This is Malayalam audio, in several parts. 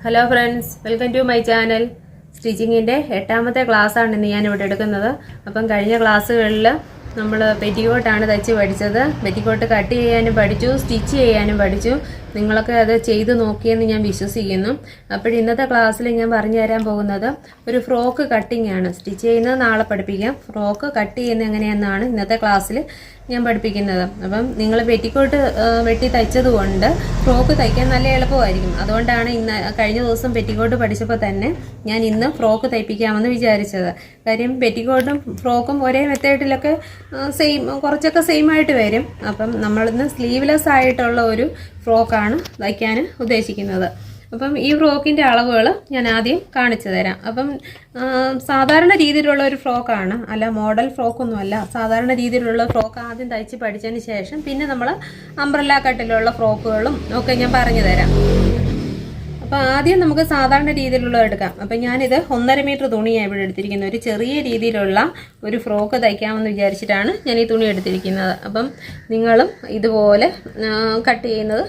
Hello friends, welcome to my channel. സ്റ്റിച്ചിങ്ങിൻ്റെ 8ാമത്തെ ക്ലാസ്സാണ് ഇന്ന് ഞാനിവിടെ എടുക്കുന്നത്. അപ്പം കഴിഞ്ഞ ക്ലാസ്സുകളിൽ നമ്മൾ പെറ്റിക്കോട്ടാണ് തയ്ച്ച് പഠിച്ചത്. പെറ്റിക്കോട്ട് കട്ട് ചെയ്യാനും പഠിച്ചു, സ്റ്റിച്ച് ചെയ്യാനും പഠിച്ചു. നിങ്ങളൊക്കെ അത് ചെയ്ത് നോക്കിയെന്ന് ഞാൻ വിശ്വസിക്കുന്നു. അപ്പോൾ ഇന്നത്തെ ക്ലാസ്സിൽ ഞാൻ പറഞ്ഞു തരാൻ പോകുന്നത് ഒരു ഫ്രോക്ക് കട്ടിംഗ് ആണ്. സ്റ്റിച്ച് ചെയ്യുന്നത് നാളെ പഠിപ്പിക്കാം. ഫ്രോക്ക് കട്ട് ചെയ്യുന്നത് എങ്ങനെയെന്നാണ് ഇന്നത്തെ ക്ലാസ്സിൽ ഞാൻ പഠിപ്പിക്കുന്നത്. അപ്പം നിങ്ങൾ പെറ്റിക്കോട്ട് വെട്ടി തയ്ച്ചത് കൊണ്ട് ഫ്രോക്ക് തയ്ക്കാൻ നല്ല എളുപ്പമായിരിക്കും. അതുകൊണ്ടാണ് കഴിഞ്ഞ ദിവസം പെറ്റിക്കോട്ട് പഠിച്ചപ്പോൾ തന്നെ ഞാൻ ഇന്ന് ഫ്രോക്ക് തയ്പ്പിക്കാമെന്ന് വിചാരിച്ചത്. കാര്യം പെറ്റിക്കോട്ടും ഫ്രോക്കും ഒരേ മെത്തേഡിലൊക്കെ കുറച്ചൊക്കെ സെയിം ആയിട്ട് വരും. അപ്പം നമ്മളിന്ന് സ്ലീവ്ലെസ് ആയിട്ടുള്ള ഒരു ഫ്രോക്കാണ് തയ്ക്കാൻ ഉദ്ദേശിക്കുന്നത്. അപ്പം ഈ ഫ്രോക്കിൻ്റെ അളവുകൾ ഞാൻ ആദ്യം കാണിച്ചു തരാം. അപ്പം സാധാരണ രീതിയിലുള്ള ഒരു ഫ്രോക്കാണ്, അല്ല മോഡൽ ഫ്രോക്കൊന്നുമല്ല. സാധാരണ രീതിയിലുള്ള ഫ്രോക്ക് ആദ്യം തയ്ച്ച് പഠിച്ചതിന് ശേഷം പിന്നെ നമ്മൾ അംബ്രല്ല കട്ടിലുള്ള ഫ്രോക്കുകളും ഒക്കെ ഞാൻ പറഞ്ഞു തരാം. അപ്പോൾ ആദ്യം നമുക്ക് സാധാരണ രീതിയിലുള്ള എടുക്കാം. അപ്പം ഞാനിത് 1.5 മീറ്റർ തുണിയാണ് ഇവിടെ എടുത്തിരിക്കുന്നത്. ഒരു ചെറിയ രീതിയിലുള്ള ഒരു ഫ്രോക്ക് തയ്ക്കാമെന്ന് വിചാരിച്ചിട്ടാണ് ഞാൻ ഈ തുണി എടുത്തിരിക്കുന്നത്. അപ്പം നിങ്ങളും ഇതുപോലെ കട്ട് ചെയ്യുന്നത്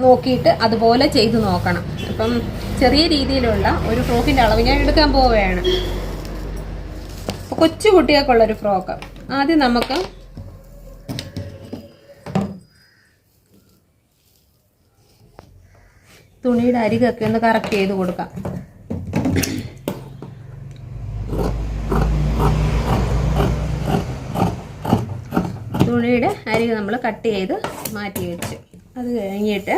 നോക്കിയിട്ട് അതുപോലെ ചെയ്ത് നോക്കണം. അപ്പം ചെറിയ രീതിയിലുള്ള ഒരു ഫ്രോക്കിൻ്റെ അളവ് ഞാൻ എടുക്കാൻ പോവുകയാണ്. അപ്പോൾ കൊച്ചു കുട്ടികൾക്കുള്ളൊരു ഫ്രോക്ക് ആദ്യം നമുക്ക് തുണിയുടെ അരികൊക്കെ ഒന്ന് കറക്റ്റ് ചെയ്ത് കൊടുക്കാം. തുണിയുടെ അരികെ നമ്മൾ കട്ട് ചെയ്ത് മാറ്റി വെച്ചു. അത് കഴിഞ്ഞിട്ട്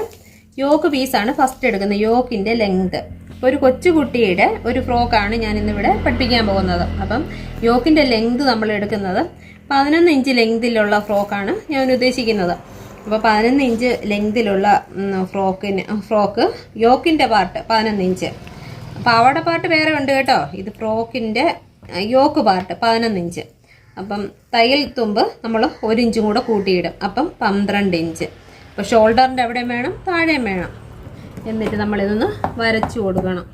യോക്ക് പീസാണ് ഫസ്റ്റ് എടുക്കുന്നത്. യോക്കിൻ്റെ ലെങ്ത് ഒരു കൊച്ചുകുട്ടിയുടെ ഒരു ഫ്രോക്കാണ് ഞാൻ ഇന്നിവിടെ പഠിപ്പിക്കാൻ പോകുന്നത്. അപ്പം യോക്കിൻ്റെ ലെങ്ത് നമ്മൾ എടുക്കുന്നത് 11 ഇഞ്ച് ലെങ്തിലുള്ള ഫ്രോക്കാണ് ഞാൻ ഉദ്ദേശിക്കുന്നത്. അപ്പോൾ 11 ഇഞ്ച് ലെങ്തിലുള്ള ഫ്രോക്ക് യോക്കിൻ്റെ പാർട്ട് 11 ഇഞ്ച്. പാവാട പാർട്ട് വേറെ ഉണ്ട് കേട്ടോ. ഇത് ഫ്രോക്കിൻ്റെ യോക്ക് പാർട്ട് 11 ഇഞ്ച്. അപ്പം തയ്യൽ തുമ്പ് നമ്മൾ 1 ഇഞ്ചും കൂടെ കൂട്ടിയിടും. അപ്പം 12 ഇഞ്ച്. അപ്പോൾ ഷോൾഡറിൻ്റെ അവിടെയും വേണം, താഴെയും വേണം. എന്നിട്ട് നമ്മളിതൊന്ന് വരച്ചു കൊടുക്കണം.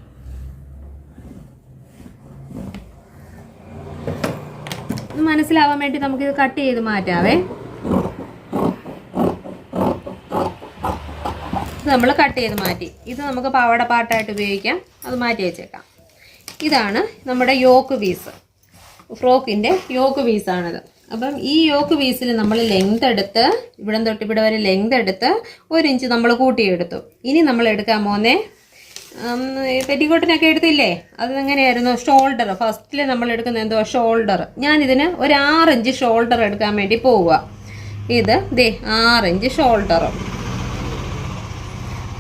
മനസ്സിലാവാൻ വേണ്ടി നമുക്കിത് കട്ട് ചെയ്ത് മാറ്റാവേ. ഇത് നമ്മൾ കട്ട് ചെയ്ത് മാറ്റി. ഇത് നമുക്ക് പാവാട പാട്ടായിട്ട് ഉപയോഗിക്കാം. അത് മാറ്റി വെച്ചേക്കാം. ഇതാണ് നമ്മുടെ യോക്ക് പീസ്, ഫ്രോക്കിൻ്റെ യോക്ക് പീസാണിത്. അപ്പം ഈ യോക്ക് പീസിൽ നമ്മൾ ലെങ്ത് എടുത്ത് ഇവിടെ തൊട്ട് ഇവിടെ വരെ ലെങ്ത് എടുത്ത് 1 ഇഞ്ച് നമ്മൾ കൂട്ടിയെടുത്തു. ഇനി നമ്മൾ എടുക്കാൻ പോകുന്നേ പെറ്റിക്കോട്ടിനൊക്കെ എടുത്തില്ലേ, അതെങ്ങനെയായിരുന്നു? ഷോൾഡർ. ഫസ്റ്റിൽ നമ്മൾ എടുക്കുന്ന എന്തോ ഷോൾഡർ. ഞാനിതിന് ഒരു 6 ഇഞ്ച് ഷോൾഡർ എടുക്കാൻ വേണ്ടി പോവുക. ഇത് 6 ഇഞ്ച് ഷോൾഡർ.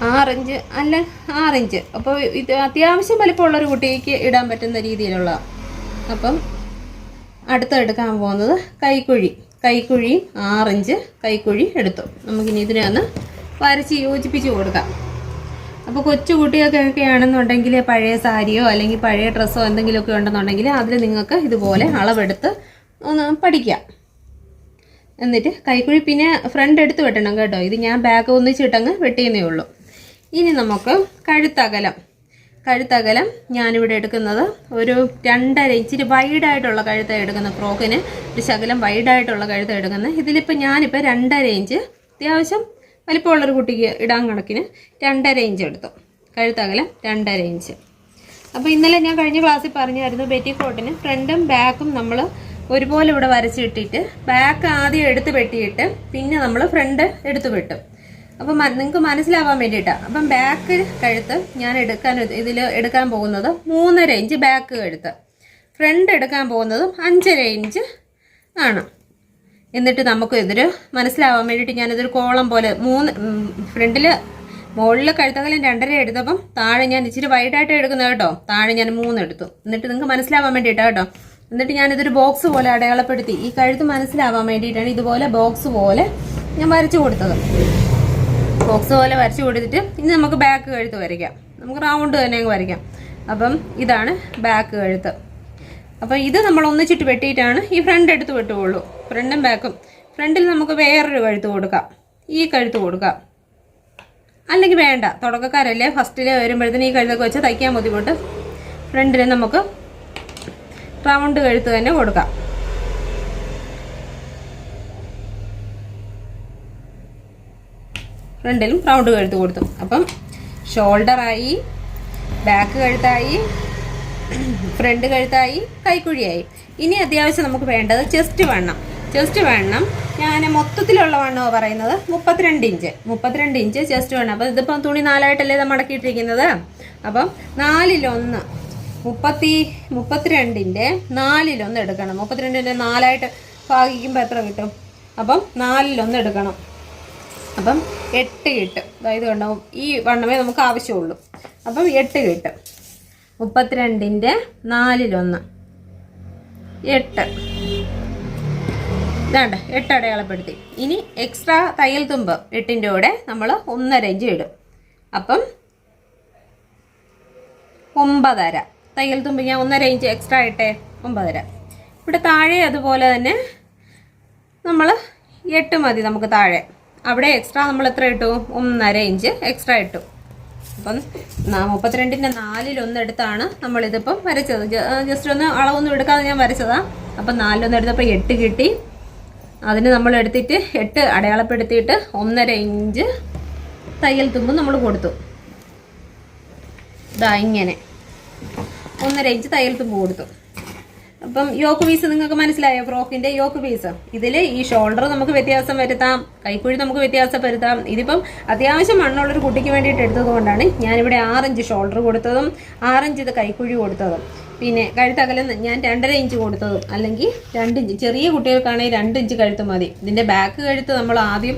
6 ഇഞ്ച് അല്ല 6 ഇഞ്ച്. അപ്പോൾ ഇത് അത്യാവശ്യം വലിപ്പമുള്ളൊരു കുട്ടിക്ക് ഇടാൻ പറ്റുന്ന രീതിയിലുള്ള. അപ്പം അടുത്തെടുക്കാൻ പോകുന്നത് കൈക്കുഴി. 6 ഇഞ്ച് കൈക്കുഴി എടുത്തു. നമുക്കിനി ഇതിനെ ഒന്ന് വരച്ച് യോജിപ്പിച്ച് കൊടുക്കാം. അപ്പോൾ കൊച്ചു കുട്ടികൾക്കൊക്കെ ആണെന്നുണ്ടെങ്കിൽ പഴയ സാരിയോ അല്ലെങ്കിൽ പഴയ ഡ്രസ്സോ എന്തെങ്കിലുമൊക്കെ ഉണ്ടെന്നുണ്ടെങ്കിൽ അതിൽ നിങ്ങൾക്ക് ഇതുപോലെ അളവെടുത്ത് ഒന്ന് പഠിക്കാം. എന്നിട്ട് കൈക്കുഴി പിന്നെ ഫ്രണ്ട് എടുത്ത് വെട്ടണം കേട്ടോ. ഇത് ഞാൻ ബാക്ക് ഒന്നിച്ചിട്ടങ്ങ് വെട്ടിയെന്നേ ഉള്ളൂ. ഇനി നമുക്ക് കഴുത്തകലം ഞാനിവിടെ എടുക്കുന്നത് ഒരു 2.5 ഇഞ്ചിന് വൈഡായിട്ടുള്ള കഴുത്താണ് എടുക്കുന്നത്. ഫ്രോക്കിന് ഒരു ശകലം വൈഡായിട്ടുള്ള കഴുത്താണ് എടുക്കുന്നത്. ഇതിലിപ്പോൾ ഞാനിപ്പോൾ 2.5 ഇഞ്ച് അത്യാവശ്യം വലിപ്പമുള്ളൊരു കുട്ടിക്ക് ഇടാൻ കണക്കിന് 2.5 ഇഞ്ച് എടുത്തു. കഴുത്തകലം 2.5 ഇഞ്ച്. അപ്പോൾ ഇന്നലെ ഞാൻ കഴിഞ്ഞ ക്ലാസ്സിൽ പറഞ്ഞായിരുന്നു പെറ്റിക്കോട്ടിന് ഫ്രണ്ടും ബാക്കും നമ്മൾ ഒരുപോലെ ഇവിടെ വരച്ചിട്ടിട്ട് ബാക്ക് ആദ്യം എടുത്ത് വെട്ടിയിട്ട് പിന്നെ നമ്മൾ ഫ്രണ്ട് എടുത്ത് വെട്ടും. അപ്പം നിങ്ങൾക്ക് മനസ്സിലാവാൻ വേണ്ടിയിട്ടാണ്. അപ്പം ബാക്ക് കഴുത്ത് ഞാൻ ഇതിൽ എടുക്കാൻ പോകുന്നത് 3.5 ഇഞ്ച് ബാക്ക് കഴുത്ത്. ഫ്രണ്ട് എടുക്കാൻ പോകുന്നതും 5.5 ഇഞ്ച് ആണ്. എന്നിട്ട് നമുക്ക് ഇതൊരു മനസ്സിലാവാൻ വേണ്ടിയിട്ട് ഞാനിതൊരു കോളം പോലെ ഫ്രണ്ടിൽ മുകളിൽ കഴുത്തകലം 2.5 എടുത്തപ്പം താഴെ ഞാൻ ഇച്ചിരി വൈഡായിട്ട് എടുക്കുന്നത് കേട്ടോ. താഴെ ഞാൻ 3 എടുത്തു. എന്നിട്ട് നിങ്ങൾക്ക് മനസ്സിലാവാൻ വേണ്ടിയിട്ടാണ് കേട്ടോ. എന്നിട്ട് ഞാനിതൊരു ബോക്സ് പോലെ അടയാളപ്പെടുത്തി. ഈ കഴുത്ത് മനസ്സിലാവാൻ വേണ്ടിയിട്ടാണ് ഇതുപോലെ ബോക്സ് പോലെ ഞാൻ വരച്ചു കൊടുത്തത്. ബോക്സ് പോലെ വരച്ച് കൊടുത്തിട്ട് ഇനി നമുക്ക് ബാക്ക് കഴുത്ത് വരയ്ക്കാം. നമുക്ക് റൗണ്ട് തന്നെ വരയ്ക്കാം. അപ്പം ഇതാണ് ബാക്ക് കഴുത്ത്. അപ്പം ഇത് നമ്മൾ ഒന്നിച്ചിട്ട് വെട്ടിയിട്ടാണ് ഈ ഫ്രണ്ട് എടുത്ത് വെട്ടുകയുള്ളൂ. ഫ്രണ്ടും ബാക്കും. ഫ്രണ്ടിൽ നമുക്ക് വേറൊരു കഴുത്ത് കൊടുക്കാം. ഈ കഴുത്ത് കൊടുക്കാം. അല്ലെങ്കിൽ വേണ്ട, തുടക്കക്കാരല്ലേ, ഫസ്റ്റിൽ വരുമ്പോഴത്തേന് ഈ കഴുത്തൊക്കെ വെച്ച് തയ്ക്കാൻ ബുദ്ധിമുട്ട്. ഫ്രണ്ടിൽ നമുക്ക് റൗണ്ട് കഴുത്ത് തന്നെ കൊടുക്കാം. ഫ്രണ്ടിലും റൗണ്ട് കഴുത്ത് കൊടുത്തു. അപ്പം ഷോൾഡറായി, ബാക്ക് കഴുത്തായി, ഫ്രണ്ട് കഴുത്തായി, കൈക്കുഴിയായി. ഇനി അത്യാവശ്യം നമുക്ക് വേണ്ടത് ചെസ്റ്റ് വണ്ണം. ഞാൻ മൊത്തത്തിലുള്ള വണ്ണമാണ് പറയുന്നത്. 32 ഇഞ്ച് ചെസ്റ്റ് വണ്ണം. അപ്പം ഇതിപ്പം തുണി 4ആയിട്ടല്ലേ ഇത് മടക്കിയിട്ടിരിക്കുന്നത്. അപ്പം 4-1 32ൻ്റെ 4-1 എടുക്കണം. 32ൻ്റെ 4ആയിട്ട് ഭാഗിക്കുമ്പോൾ എത്ര കിട്ടും? അപ്പം 4-1 എടുക്കണം. അപ്പം 8 കിട്ടും. അതായത് കണ്ടോ, ഈ വണ്ണമേ നമുക്ക് ആവശ്യമുള്ളൂ. അപ്പം 8 കിട്ടും. 32ൻ്റെ 4-1 8. ഇതാണ്ട് 8 അടയാളപ്പെടുത്തി. ഇനി എക്സ്ട്രാ തയ്യൽ തുമ്പ് 8ൻ്റെ കൂടെ നമ്മൾ 1.5 ഇഞ്ച് ഇടും. അപ്പം 9.5. തയ്യൽ തുമ്പ് ഞാൻ 1.5 ഇഞ്ച് എക്സ്ട്രാ ഇട്ടേ, 9.5. ഇവിടെ താഴെ അതുപോലെ തന്നെ നമ്മൾ 8 മതി നമുക്ക് താഴെ. അവിടെ എക്സ്ട്രാ നമ്മൾ എത്ര ഇട്ടു? 1.5 ഇഞ്ച് എക്സ്ട്രാ ഇട്ടു. അപ്പം 32ൻ്റെ 4-1 എടുത്താണ് നമ്മളിതിപ്പം വരച്ചത്. ജസ്റ്റ് ഒന്ന് അളവൊന്നും എടുക്കാതെ ഞാൻ വരച്ചതാണ്. അപ്പം 4-1 എടുത്തപ്പോൾ 8 കിട്ടി. അതിന് നമ്മൾ എടുത്തിട്ട് 8 അടയാളപ്പെടുത്തിയിട്ട് 1.5 ഇഞ്ച് തയ്യൽ തുമ്പ് നമ്മൾ കൊടുത്തു. ഇതാ ഇങ്ങനെ 1.5 ഇഞ്ച് തയ്യൽ തുമ്പ് കൊടുത്തു. അപ്പം യോക്ക് പീസ് നിങ്ങൾക്ക് മനസ്സിലായോ? ഫ്രോക്കിന്റെ യോക്ക് പീസ്. ഇതിൽ ഈ ഷോൾഡർ നമുക്ക് വ്യത്യാസം വരുത്താം, കൈക്കുഴി നമുക്ക് വ്യത്യാസം വരുത്താം. ഇതിപ്പം അത്യാവശ്യം മണ്ണുള്ളൊരു കുട്ടിക്ക് വേണ്ടിയിട്ട് എടുത്തത് കൊണ്ടാണ് ഞാനിവിടെ 6 ഇഞ്ച് ഷോൾഡർ കൊടുത്തതും 6 ഇഞ്ച് ഇത് കൈക്കുഴി കൊടുത്തതും. പിന്നെ കഴുത്തകലം ഞാൻ 2.5 ഇഞ്ച് കൊടുത്തതും. അല്ലെങ്കിൽ 2 ഇഞ്ച്, ചെറിയ കുട്ടികൾക്കാണെങ്കിൽ 2 ഇഞ്ച് കഴുത്ത് മതി. ഇതിന്റെ ബാക്ക് കഴുത്ത് നമ്മൾ ആദ്യം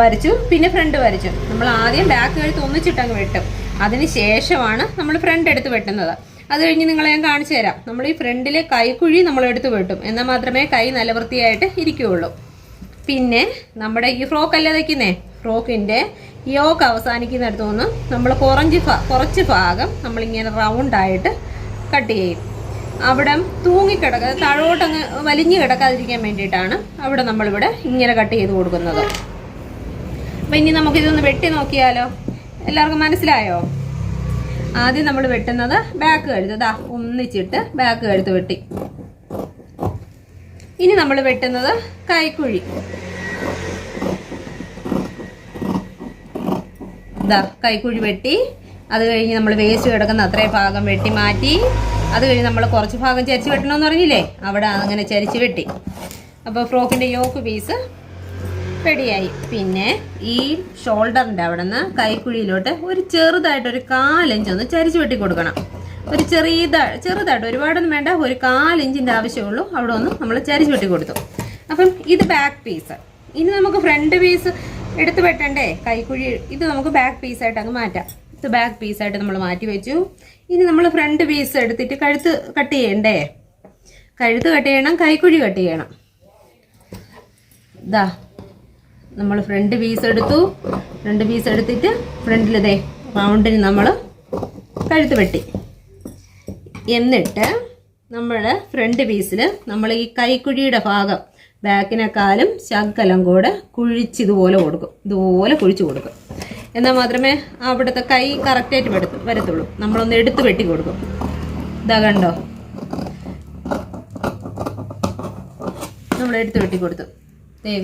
വരച്ചു, പിന്നെ ഫ്രണ്ട് വരച്ചു. നമ്മൾ ആദ്യം ബാക്ക് കഴുത്ത് ഒന്നിച്ചിട്ടങ്ങ് വെട്ടും. അതിന് ശേഷമാണ് നമ്മൾ ഫ്രണ്ട് എടുത്ത് വെട്ടുന്നത്. അത് കഴിഞ്ഞ് നിങ്ങളെ ഞാൻ കാണിച്ചു തരാം. നമ്മൾ ഈ ഫ്രണ്ടിലെ കൈക്കുഴി നമ്മൾ എടുത്ത് വെട്ടും. എന്നാൽ മാത്രമേ കൈ നല്ല വൃത്തിയായിട്ട് ഇരിക്കുകയുള്ളൂ. പിന്നെ നമ്മുടെ ഈ ഫ്രോക്ക് അല്ലേ തയ്ക്കുന്നേ, ഫ്രോക്കിന്റെ യോക്ക് അവസാനിക്കുന്നിടത്തു നിന്ന് നമ്മൾ കുറച്ച് ഭാഗം നമ്മളിങ്ങനെ റൗണ്ടായിട്ട് കട്ട് ചെയ്യും. അവിടെ തൂങ്ങിക്കിടക്കുക, താഴോട്ടങ്ങ് വലിഞ്ഞു കിടക്കാതിരിക്കാൻ വേണ്ടിയിട്ടാണ് അവിടെ നമ്മളിവിടെ ഇങ്ങനെ കട്ട് ചെയ്ത് കൊടുക്കുന്നത്. അപ്പം ഇനി നമുക്കിതൊന്ന് വെട്ടി നോക്കിയാലോ? എല്ലാവർക്കും മനസ്സിലായോ? ആദ്യം നമ്മൾ വെട്ടുന്നത് ബാക്ക് കഴുത്ത്. ദാ ഒന്നിച്ചിട്ട് ബാക്ക് കഴുത്ത് വെട്ടി. ഇനി നമ്മൾ വെട്ടുന്നത് കൈക്കുഴി. ദാ കൈക്കുഴി വെട്ടി. അത് കഴിഞ്ഞ് നമ്മൾ വേസ്റ്റ് കിടക്കുന്ന അത്രയും ഭാഗം വെട്ടി മാറ്റി. അത് കഴിഞ്ഞ് നമ്മൾ കുറച്ച് ഭാഗം ചരിച്ച് വെട്ടണമെന്ന് പറഞ്ഞില്ലേ, അവിടെ അങ്ങനെ ചരിച്ച് വെട്ടി. അപ്പോൾ ഫ്രോക്കിന്റെ യോക്ക് പീസ് റെഡിയായി. പിന്നെ ഈ ഷോൾഡറിന്റെ അവിടെ നിന്ന് കൈക്കുഴിയിലോട്ട് ഒരു ചെറുതായിട്ടൊരു 1/4 ഇഞ്ച് ഒന്ന് ചരിച്ച് വെട്ടി കൊടുക്കണം. ഒരു ചെറുതായിട്ട്, ഒരുപാടൊന്നും വേണ്ട, ഒരു 1/4 ഇഞ്ചിന്റെ ആവശ്യമുള്ളൂ. അവിടെ ഒന്ന് നമ്മൾ ചരിച്ച് വെട്ടി കൊടുത്തു. അപ്പം ഇത് ബാക്ക് പീസ്. ഇനി നമുക്ക് ഫ്രണ്ട് പീസ് എടുത്ത് വെട്ടണ്ടേ, കൈക്കുഴി. ഇത് നമുക്ക് ബാക്ക് പീസായിട്ട് അങ്ങ് മാറ്റാം. ഇത് ബാക്ക് പീസായിട്ട് നമ്മൾ മാറ്റി വെച്ചു. ഇനി നമ്മൾ ഫ്രണ്ട് പീസ് എടുത്തിട്ട് കഴുത്ത് കട്ട് ചെയ്യണ്ടേ, കഴുത്ത് കട്ട് ചെയ്യണം, കൈക്കുഴി കട്ട് ചെയ്യണം. ഇതാ നമ്മൾ ഫ്രണ്ട് പീസ് എടുത്തു. ഫ്രണ്ട് പീസ് എടുത്തിട്ട് ഫ്രണ്ടിൽ ഇതേ റൗണ്ടിന് നമ്മൾ കഴുത്ത് വെട്ടി. എന്നിട്ട് നമ്മൾ ഫ്രണ്ട് പീസിൽ നമ്മൾ ഈ കൈക്കുഴിയുടെ ഭാഗം ബാക്കിനെക്കാളും ശകലം കൂടെ കുഴിച്ചിതുപോലെ കൊടുക്കും. ഇതുപോലെ കുഴിച്ച് കൊടുക്കും. എന്നാൽ മാത്രമേ അവിടുത്തെ കൈ കറക്റ്റായിട്ട് വരത്തുള്ളൂ. നമ്മളൊന്ന് എടുത്ത് വെട്ടി കൊടുക്കും. ഇതാ കണ്ടോ, നമ്മൾ എടുത്ത് വെട്ടി കൊടുത്തു.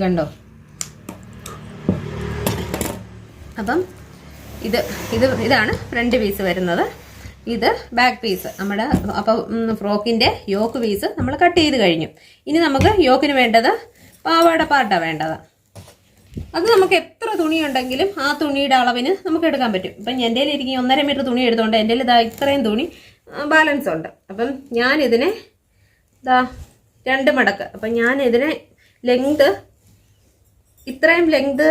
കണ്ടോ? അപ്പം ഇതാണ് ഫ്രണ്ട് പീസ് വരുന്നത്. ഇത് ബാക്ക് പീസ് നമ്മുടെ. അപ്പോൾ ഫ്രോക്കിന്റെ യോക്ക് പീസ് നമ്മൾ കട്ട് ചെയ്ത് കഴിഞ്ഞു. ഇനി നമുക്ക് യോക്കിന് വേണ്ടത് പാവാട പാർട്ടാണ് വേണ്ടത്. അത് നമുക്ക് എത്ര തുണി ഉണ്ടെങ്കിലും ആ തുണിയുടെ അളവിന് നമുക്ക് എടുക്കാൻ പറ്റും. ഇപ്പം എൻ്റെ ഇരിക്കും 1.5 മീറ്റർ തുണി എടുത്തുകൊണ്ട് എൻ്റെ ഇതാ ഇത്രയും തുണി ബാലൻസ് ഉണ്ട്. അപ്പം ഞാനിതിനെ ഇതാ 2 മടക്ക്. അപ്പം ഞാനിതിനെ ലെങ്ത് ഇത്രയും ലെങ്ത്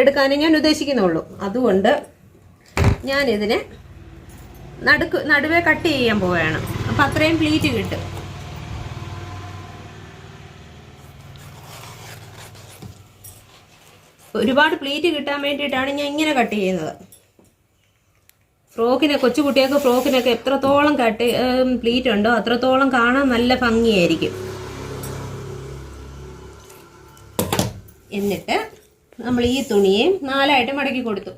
എടുക്കാനേ ഞാൻ ഉദ്ദേശിക്കുന്നുള്ളൂ. അതുകൊണ്ട് ഞാനിതിനെ നടുവേ കട്ട് ചെയ്യാൻ പോവുകയാണ്. അപ്പം അത്രയും പ്ലീറ്റ് കിട്ടും. ഒരുപാട് പ്ലീറ്റ് കിട്ടാൻ വേണ്ടിയിട്ടാണ് ഞാൻ ഇങ്ങനെ കട്ട് ചെയ്യുന്നത്. കൊച്ചു കുട്ടികൾക്ക് ഫ്രോക്കിനൊക്കെ എത്രത്തോളം പ്ലീറ്റ് ഉണ്ടോ അത്രത്തോളം കാണാൻ നല്ല ഭംഗിയായിരിക്കും. എന്നിട്ട് നമ്മൾ ഈ തുണിയെ 4ആയിട്ട് മടക്കി കൊടുത്തു.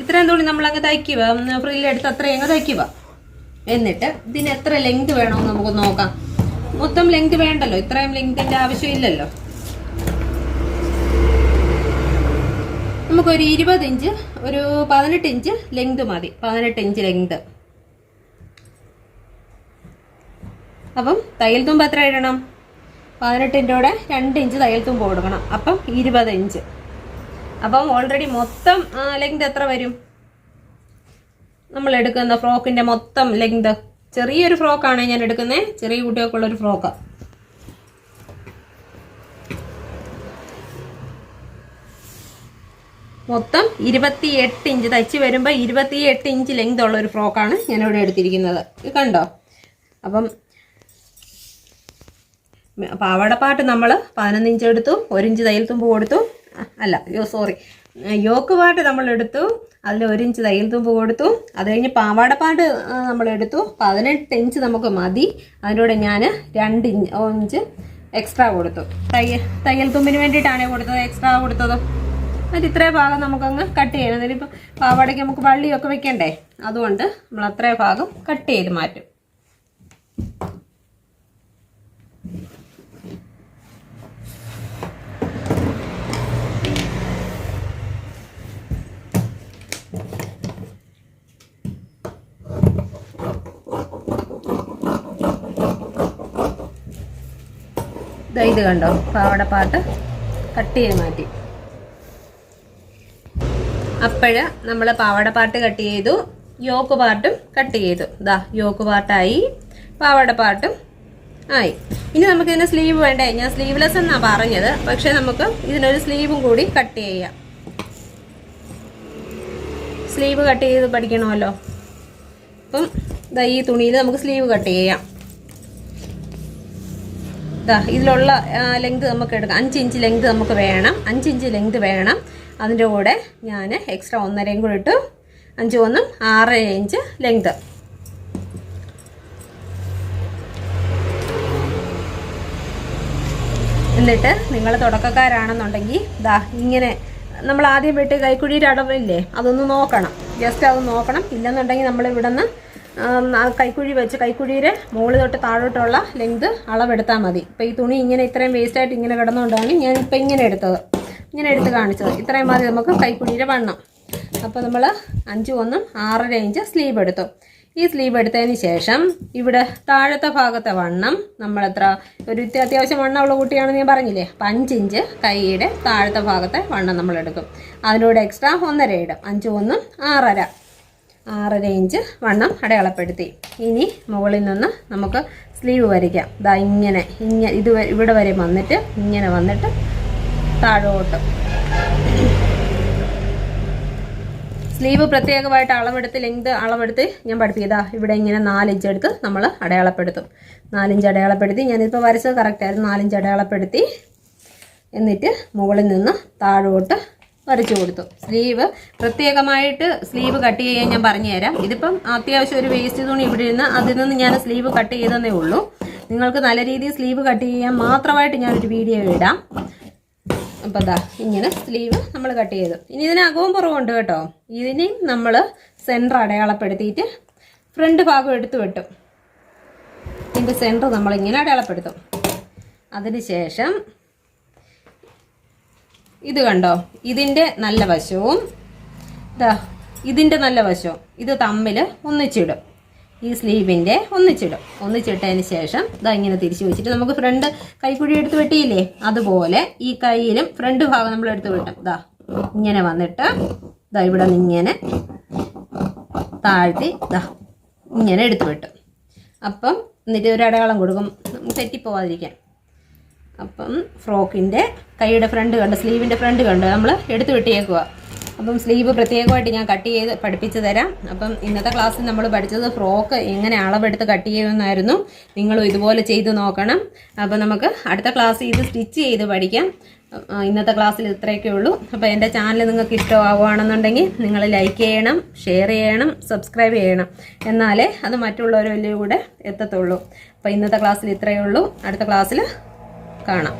ഇത്രയും തുണി നമ്മൾ അങ്ങ് തയ്ക്കുക, ഫ്രില്ലെടുത്ത് അത്രയും അങ്ങ് തയ്ക്കുക. എന്നിട്ട് ഇതിന് എത്ര ലെങ്ത് വേണമെന്ന് നമുക്ക് നോക്കാം. മൊത്തം ലെങ്ത് വേണ്ടല്ലോ, ഇത്രയും ലെങ്തിന്റെ ആവശ്യമില്ലല്ലോ. നമുക്കൊരു 20 ഇഞ്ച്, ഒരു 18 ഇഞ്ച് ലെങ്ത് മതി. 18 ഇഞ്ച് ലെങ്ത്. അപ്പം തയ്യൽ തുമ്പ് എത്ര ഇടണം? 18ൻ്റെ കൂടെ 2 ഇഞ്ച് തയ്യൽ തുമ്പ് കൊടുക്കണം. അപ്പം 20 ഇഞ്ച്. അപ്പം ഓൾറെഡി മൊത്തം ലെങ്ത് എത്ര വരും? നമ്മൾ എടുക്കുന്ന ഫ്രോക്കിന്റെ മൊത്തം ലെങ്ത്, ചെറിയൊരു ഫ്രോക്കാണ് ഞാൻ എടുക്കുന്നത്, ചെറിയ കുട്ടികൾക്കുള്ളൊരു ഫ്രോക്കാണ്. മൊത്തം 28 ഇഞ്ച് തയ്ച്ച് വരുമ്പോൾ 28 ഇഞ്ച് ലെങ്ത് ഉള്ള ഒരു ഫ്രോക്കാണ് ഞാനിവിടെ എടുത്തിരിക്കുന്നത്. ഇത് കണ്ടോ? അപ്പം പാവാടപ്പാട്ട് നമ്മൾ 11 ഇഞ്ച് എടുത്തു, 1 ഇഞ്ച് തയ്യൽ തുമ്പ് കൊടുത്തു. യോക്ക് പാട്ട് നമ്മൾ എടുത്തു, അതിൽ 1 ഇഞ്ച് തയ്യൽ തുമ്പ് കൊടുത്തു. അത് കഴിഞ്ഞ് പാവാടപ്പാട്ട് നമ്മൾ എടുത്തു, 18 ഇഞ്ച് നമുക്ക് മതി. അതിലൂടെ ഞാൻ 2 ഇഞ്ച് എക്സ്ട്രാ കൊടുത്തു. തയ്യൽ തുമ്പിന് വേണ്ടിയിട്ടാണ് കൊടുത്തത്, എക്സ്ട്രാ കൊടുത്തത്. അത് ഇത്രയും ഭാഗം നമുക്കങ്ങ് കട്ട് ചെയ്യണം. അതിലിപ്പോൾ പാവാടയ്ക്ക് നമുക്ക് വള്ളിയൊക്കെ വെക്കണ്ടേ, അതുകൊണ്ട് നമ്മൾ അത്രയും ഭാഗം കട്ട് ചെയ്ത് മാറ്റും. ഇത് കണ്ടോ, പാവാടപ്പാട്ട് കട്ട് ചെയ്ത് മാറ്റി. അപ്പോഴ് നമ്മൾ പാവാടപ്പാട്ട് കട്ട് ചെയ്തു, യോക്ക് പാർട്ടും കട്ട് ചെയ്തു. യോക്ക് പാർട്ടായി, പാവാടപ്പാട്ടും ആയി. ഇനി നമുക്ക് ഇതിന് സ്ലീവ് വേണ്ടേ? ഞാൻ സ്ലീവ്ലെസ് എന്നാണ് പറഞ്ഞത്, പക്ഷെ നമുക്ക് ഇതിനൊരു സ്ലീവും കൂടി കട്ട് ചെയ്യാം. സ്ലീവ് കട്ട് ചെയ്ത് പഠിക്കണമല്ലോ. അപ്പം ഈ തുണിയിൽ നമുക്ക് സ്ലീവ് കട്ട് ചെയ്യാം. ഇതിലുള്ള ലെങ്ത് നമുക്ക് എടുക്കാം. 5 ഇഞ്ച് ലെങ്ത് നമുക്ക് വേണം. 5 ഇഞ്ച് ലെങ്ത് വേണം. അതിൻ്റെ കൂടെ ഞാൻ എക്സ്ട്രാ 1.5 കൂടെ ഇട്ടു. 5 1 6 ഇഞ്ച് ലെങ്ത്. എന്നിട്ട് നിങ്ങൾ തുടക്കക്കാരാണെന്നുണ്ടെങ്കിൽ ഇങ്ങനെ നമ്മൾ ആദ്യം വെട്ടി കൈക്കുഴിയുടെ അടവില്ലേ, അതൊന്ന് നോക്കണം. ജസ്റ്റ് അത് നോക്കണം. ഇല്ലെന്നുണ്ടെങ്കിൽ നമ്മൾ ഇവിടെ നിന്ന് കൈക്കുഴി വെച്ച് കൈക്കുഴിയുടെ മുകളിൽ തൊട്ട് താഴോട്ടുള്ള ലെങ്ത് അളവെടുത്താൽ മതി. ഇപ്പം ഈ തുണി ഇങ്ങനെ ഇത്രയും വേസ്റ്റായിട്ട് ഇങ്ങനെ കിടന്നുകൊണ്ടാണ് ഞാനിപ്പോൾ ഇങ്ങനെ എടുത്തത്, ഇങ്ങനെ എടുത്ത് കാണിച്ചത്. ഇത്രയും മതി നമുക്ക് കൈക്കുഴിയുടെ വണ്ണം. അപ്പോൾ നമ്മൾ 5 1 6 ഇഞ്ച് സ്ലീവ് എടുത്തു. ഈ സ്ലീവ് എടുത്തതിന് ശേഷം ഇവിടെ താഴത്തെ ഭാഗത്തെ വണ്ണം നമ്മൾ എത്ര, ഒരു അത്യാവശ്യം വണ്ണമുള്ള കുട്ടിയാണെന്ന് ഞാൻ പറഞ്ഞില്ലേ, അപ്പം 5 ഇഞ്ച് കൈയുടെ താഴത്തെ ഭാഗത്തെ വണ്ണം നമ്മൾ എടുക്കും. അതിലൂടെ എക്സ്ട്രാ 1.5 ഇടും. 5 1 6 ഇഞ്ച് വണ്ണം അടയാളപ്പെടുത്തി. ഇനി മുകളിൽ നിന്ന് നമുക്ക് സ്ലീവ് വരയ്ക്കാം. ഇങ്ങനെ ഇത് ഇവിടെ വരെ വന്നിട്ട് ഇങ്ങനെ വന്നിട്ട് താഴോട്ട് സ്ലീവ് പ്രത്യേകമായിട്ട് അളവെടുത്ത് ലെങ്ത് അളവെടുത്ത് ഞാൻ പഠിപ്പിക്കുക. ഇവിടെ ഇങ്ങനെ 4 ഇഞ്ച് എടുത്ത് നമ്മൾ അടയാളപ്പെടുത്തും. 4 ഇഞ്ച് അടയാളപ്പെടുത്തി, ഞാനിപ്പോൾ വരച്ചത് കറക്റ്റായിരുന്നു. 4 ഇഞ്ച് അടയാളപ്പെടുത്തി എന്നിട്ട് മുകളിൽ നിന്ന് താഴോട്ട് വരച്ചു കൊടുത്തു. സ്ലീവ് പ്രത്യേകമായിട്ട് സ്ലീവ് കട്ട് ചെയ്യാൻ ഞാൻ പറഞ്ഞു തരാം. ഇതിപ്പം അത്യാവശ്യം ഒരു വേസ്റ്റ് തുണി ഇവിടെ ഇരുന്ന് അതിൽ നിന്ന് ഞാൻ സ്ലീവ് കട്ട് ചെയ്തതേ ഉള്ളൂ. നിങ്ങൾക്ക് നല്ല രീതിയിൽ സ്ലീവ് കട്ട് ചെയ്യാൻ മാത്രമായിട്ട് ഞാനൊരു വീഡിയോ ഇടാം. അപ്പം ഇങ്ങനെ സ്ലീവ് നമ്മൾ കട്ട് ചെയ്തു. ഇനി ഇതിന് അകവും പുറവുണ്ട് കേട്ടോ. ഇതിനെയും നമ്മൾ സെൻറ്റർ അടയാളപ്പെടുത്തിയിട്ട് ഫ്രണ്ട് ഭാഗം എടുത്ത് വെട്ടും. ഇതിൻ്റെ സെൻറ്റർ നമ്മളിങ്ങനെ അടയാളപ്പെടുത്തും. അതിന് ശേഷം ഇത് കണ്ടോ, ഇതിൻ്റെ നല്ല വശവും ഇതിൻ്റെ നല്ല വശവും ഇത് തമ്മിൽ ഒന്നിച്ചിടും. ഈ സ്ലീവിൻ്റെ ഒന്നിച്ചിട്ടതിന് ശേഷം ഇങ്ങനെ തിരിച്ചു വെച്ചിട്ട് നമുക്ക് ഫ്രണ്ട് കൈക്കുഴി എടുത്ത് വെട്ടിയില്ലേ, അതുപോലെ ഈ കൈയിലും ഫ്രണ്ട് ഭാഗം നമ്മൾ എടുത്ത് വെട്ടും. ഇങ്ങനെ വന്നിട്ട് ഇവിടെ നിന്ന് ഇങ്ങനെ താഴ്ത്തി ഇങ്ങനെ എടുത്ത് വെട്ടും. അപ്പം എന്നിട്ട് ഒരു അടയാളം കൊടുക്കും തെറ്റിപ്പോവാതിരിക്കാൻ. അപ്പം ഫ്രോക്കിൻ്റെ കൈയുടെ ഫ്രണ്ട് കണ്ട്, സ്ലീവിൻ്റെ ഫ്രണ്ട് കണ്ട് നമ്മൾ എടുത്ത് വെട്ടിയേക്കുക. അപ്പം സ്ലീവ് പ്രത്യേകമായിട്ട് ഞാൻ കട്ട് ചെയ്ത് പഠിപ്പിച്ച് തരാം. അപ്പം ഇന്നത്തെ ക്ലാസ്സിൽ നമ്മൾ പഠിച്ചത് ഫ്രോക്ക് എങ്ങനെ അളവെടുത്ത് കട്ട് ചെയ്യുമെന്നായിരുന്നു. നിങ്ങളും ഇതുപോലെ ചെയ്ത് നോക്കണം. അപ്പം നമുക്ക് അടുത്ത ക്ലാസ്സിൽ ഇത് സ്റ്റിച്ച് ചെയ്ത് പഠിക്കാം. ഇന്നത്തെ ക്ലാസ്സിൽ ഇത്രയൊക്കെ ഉള്ളൂ. അപ്പോൾ എൻ്റെ ചാനൽ നിങ്ങൾക്ക് ഇഷ്ടമാവുകയാണെന്നുണ്ടെങ്കിൽ നിങ്ങൾ ലൈക്ക് ചെയ്യണം, ഷെയർ ചെയ്യണം, സബ്സ്ക്രൈബ് ചെയ്യണം. എന്നാലേ അത് മറ്റുള്ളവരിലൂടെ എത്തത്തുള്ളൂ. അപ്പോൾ ഇന്നത്തെ ക്ലാസ്സിൽ ഇത്രയേ ഉള്ളൂ. അടുത്ത ക്ലാസ്സിൽ കാണാം.